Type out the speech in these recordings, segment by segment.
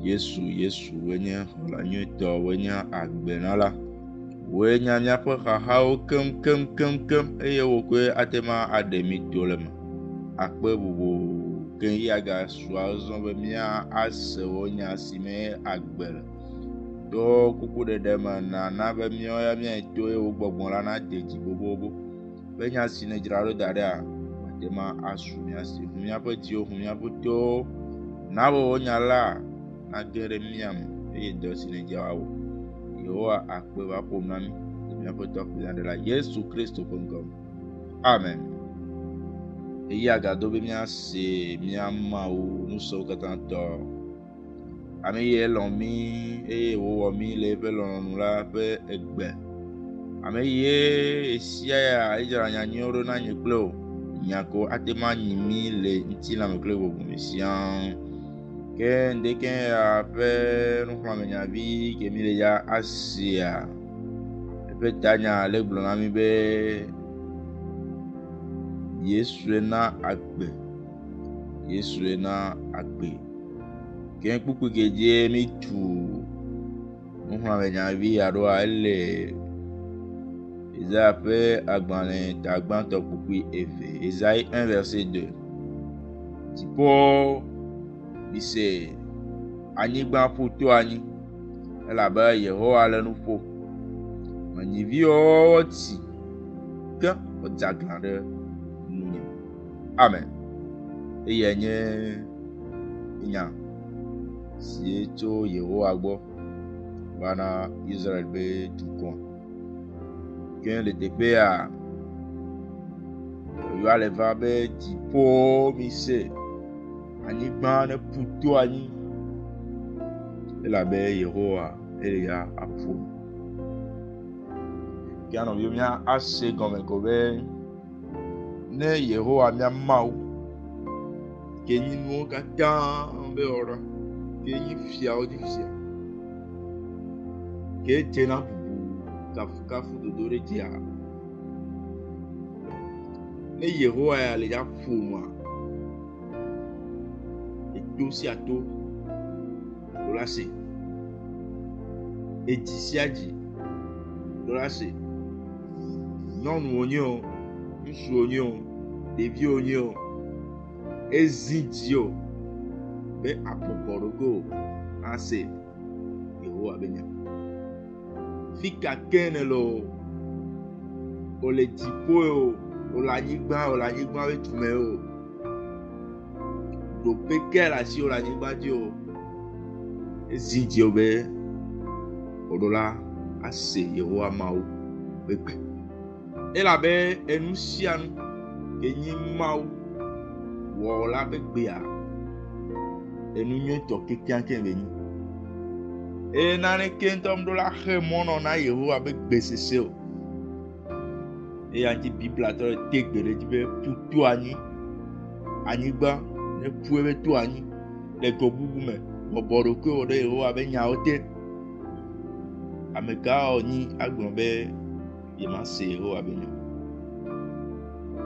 Yesu wenye la nyuto wenye agbenala wenya miaƒe xaxawo kem eye wokɔe atema aɖemi to le me akpe vovo ke yaga sua zɔ be mia ase wonya si me agbe le do kuku ɖeɖe me na be mia ya mia to ye wo gbɔgbɔ la na de dzi bobobo be nya si ne dzra ɖo da ɖa atema asu mia si hu miaƒe dziwo hu miaƒe to na bo wonya la na ge ɖe mia me eye dɔ si ne dza wo Yehowa akpe va ƒom na mi miaƒe tɔkpia ɖe la Yesu Kristo ƒe ŋkɔ me. Amen. Eya gado be miase miamawo nusɔwo katã tɔ ame ye lɔ̃ mi eye wowɔ mi le eƒe lɔlɔ̃nu la ƒe egbe ame ye esia ya edzra nyanyɔwo ɖo na nye kple o nyako atema nyi mi le ŋutilãme kple ʋuʋu siaa ke ndeke ya ƒe nuxlɔ̃amenyavi ke mi le ya asia eƒe tanya le gblɔ na mi be Yesu na agbe ke kpukpu ke dze mi tu nuxlɔ̃amenyavi aɖoa ele Isaïe ƒe agbalẽ tagbãtɔ kpukpui eve Isaïe 1 verset 2 dziƒo mise anyigba ƒu to anyi elabe Yehowa le nu ƒom menyiviwo tsi ke wodzaglã ɖe nunye. Amen. Eye nye nya si tso Yehowa gbɔ va na Israel be dukɔ ke le teƒea yɔa le va be dziƒo mise anyigba ne ƒu to anyi elabe Yehowa ele ya aƒom. Ke anɔviwo mia ase gɔme ko be ne Yehowa mia Mawu ke nyi nuwo katã be wɔɖa ke nyi fiawo dzi fia ke dzena bubu kafukafu dodo ɖe dzia ne Yehowa ya le ya ƒoma eto sia to do la se edzi sia dzi do la se nyɔnuwo nye o ŋutsuwo nye o ɖeviwo nye o ezi dzi o be abɔbɔ ɖogo ase Yehowa be nya fika ke ne lo o le dziƒo o o le anyigba be tume o do pe ke le asi o le anyigba dzi o ezi dzi o be o ɖo la ase Yehowa Mawu be gbe elabe enu sia nu ke nyi Mawu wɔ la be gbea enu nyuitɔ kekeake be nyi eye nane ke ŋutɔ ɖo la xe mɔnɔ na Yehowa be gbe sese o eya ŋuti Biblia tɔ le te gbe ɖe dzi be ƒu to anyi anyigba ne ƒu ebe to anyi le go bubu me bɔbɔ ɖokuiwo ɖe Yehowa be nyawo te amegawo nyi agblɔ be yema se Yehowa be nya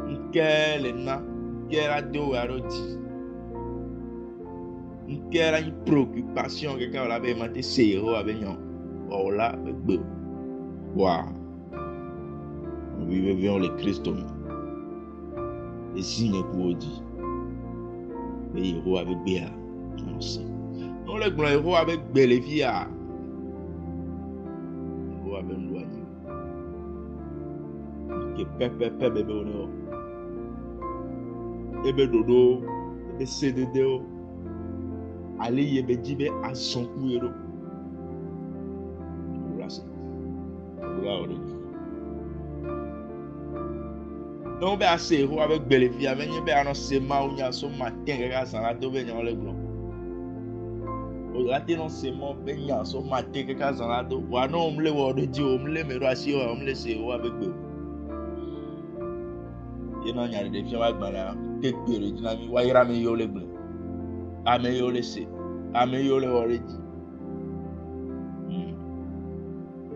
nke le na nke la do wa ɖo dzi nke la nyi préoccupation keka wala be yema te se Yehowa be nya o la be gbe wa vivions le Kristo me esi nye kuwo dzi be Yehowa be gbea non se non le gblɔ Yehowa be gbe le fia Yehowa be nu anyi ke pepepe bebe wo ebe ɖoɖo ebe sededewo ali ye be dzi be azɔku ye ɖo wla se wla o ɖe donc be ase Yehowa be gbe le fia menye be anɔ se Mawu nya so matin kaka zã la do be nya le gblɔ o la te no se mo be nya so matin kaka zã la do wa no mle wɔ ɖo dzi o mle me ɖo asi o mle se Yehowa be gbe ye no nya de fia wa gbala te gbe ɖe dzi na mi wa yra me yo le gble ame yo le se ame yo le wɔ ɖe dzi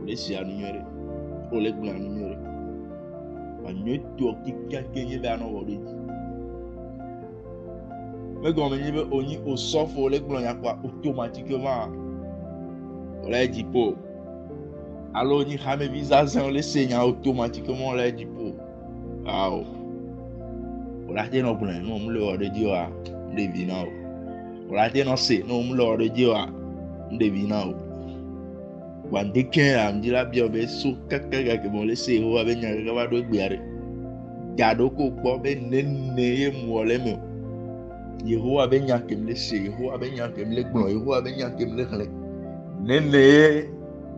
le se anu nyere o le gble anu nyere anyo to kikake ye be anɔ wɔ ɖe dzi Mais quand on y au sauf les blancs y a quoi automatiquement on l'a dit pour alors on y a mes visages on les saigne automatiquement on l'a dit pour waouh on l'a dit non blanc non on le de Dieu a devina on l'a dit non c'est non on le de Dieu a devina wande ken am di la bio be so kaka ke bon le se ho abe nya ga ba do gbe gado ko gbo be nene ye mu ole me Yehowa be nya kem le se Yehowa be nya kem le gbon Yehowa be nya kem le khle nene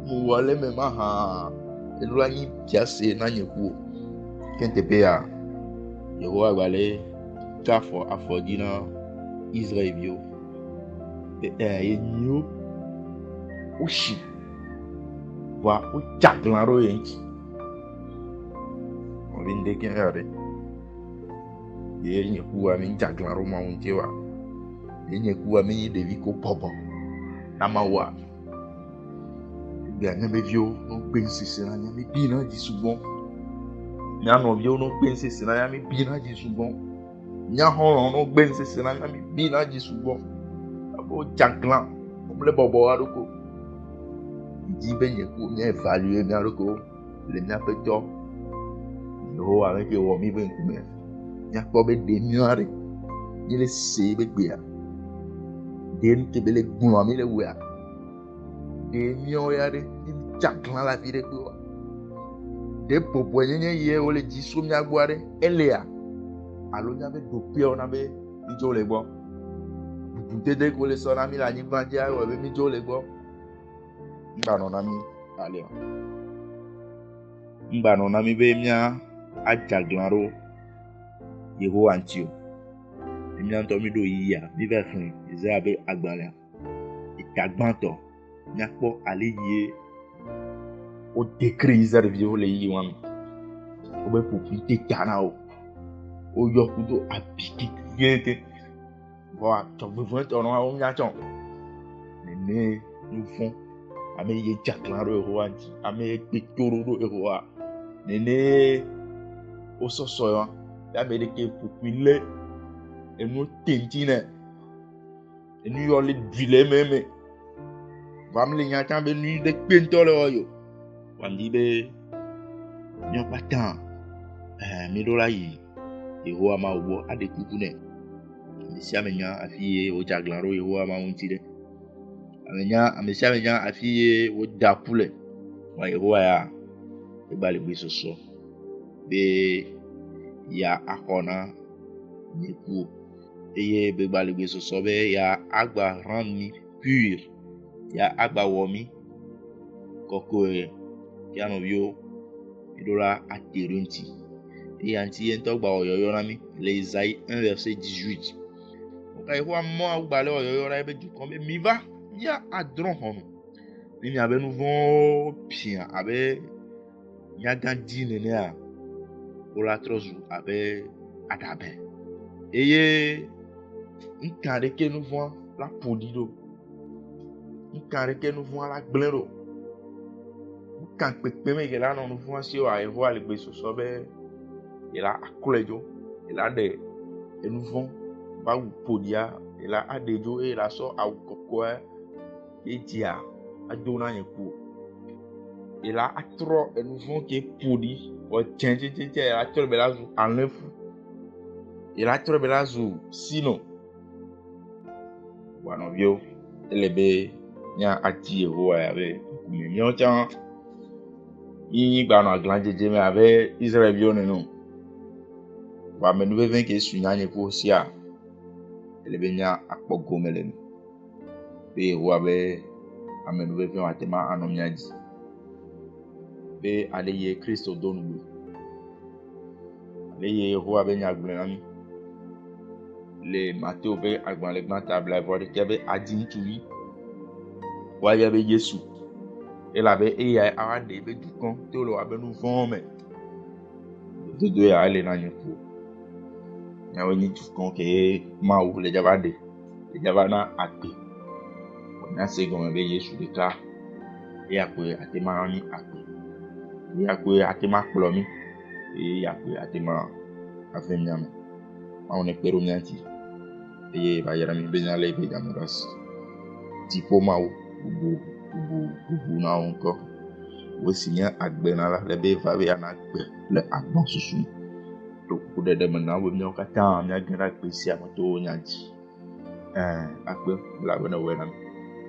mu ole me ma ha elu anyi piase na nyeku kente pe ya Yehowa gale kafo afodina Israel bio ye nyu ushi wa o jaglaro yenki o vinde ken yare ye nyeku wa min jaglaro ma unje wa ye nyeku wa min devi ko popo amawa ganya be vio no pensisi na nya mi bina di subon nya no vio no pensisi na nya mi bina di subon nya horon no pensisi na nya mi bina di subon abo jaglan o le bobo wa roko di be nyeku nya evaluer mi roko le nya pe jo yo avec yo mi ben kume nya ko be de miare ni le se be gbe ya den te be le gun mi le wa de mio ya de jaglan la vie de ko de popo nyenye ye o le ji so mi agbare elea alo nya be do pe ona be ijo le gbo bunte de ko le so na mi la ni gbanje ayo be mi jo le gbo ngba no na mi ale ngba no na mi be mia ajaglanro Yehowa antio mi anto mi do yiya mi ve fun iza be agbara itagbanto nyakpo aliye o décret Israël le yi wan o be popi te kana o yo kudo abiki yete wa to be fun to no o nya chon ne nu fun ame ye jaklaro Yehowa nti ame pe tororo Yehowa ne o so yo ya be de ke popi le enu tentine enu yo le dile meme Vamle nya tan be nu de pento le yo wandi be nyo patan mi do la yi Yehowa ma obo ade kukune mi sia menya afiye o jaglanro Yehowa ma unti de amenya menya afiye o dapule wa Yehowa ya e bali bi soso be ya akona niku eye be bali bi soso be ya agba rend mi pur ya agba womi koko ya no bio idola aterunti et anti ento gba oyoyo na mi le Isaïe 1 verset 18 donc ay ho mo agba le oyoyo ra be du kon be mi va ya adron hono ni mi abe nu von pia abe nya gandi nene a ola trozu abe adabe eye nkare ke nu von la podido nkare ke nu von la gblero kan pepe me gela no nu von si o ay ho ale gbe so be ila akulejo ila de enu von ba wu podia ila adejo ila so awukoko etia adona yeku ila atro enu von ke podi o change ila atro belazu enlefu ila atro belazu sino wano bio elebe nya ati Yehowa ya be mi nyo chan yi gba no aglanjeje me abe Israel bio nenu wa menu be ven ke sunya ko sia elebe nya akpogo melenu be wa be amenu be ven atema anomia ji be aleye Kristo donu aleye Yehowa be nya gblani le Matthieu be agban le gban table vo de kebe adin tuwi wa ya be Yesu ela be eya awade be dukon to lo abenu von me dodo ya ale na nyeku ya woni dukon ke ma wu le jabade le jabana ate na se gon be Yesu de ka ya pe atema ni ate ya pe atema plomi ya pe atema afemiam ma on espero mianti eye va yɛrɛ mi benya le be gamu das diplôme wo bubu na wo ŋkɔ wo si nye agbena la le be va be ana gbe le agbɔ susu to kuɖeɖe me na wo míawo katã míage ɖe agbe sia me to wo nya dzi akpe elabena wɔe na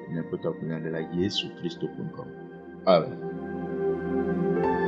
míaƒe Tɔ kple Nyagblɔɖila Yesu Kristo ƒe ŋkɔ. Amen.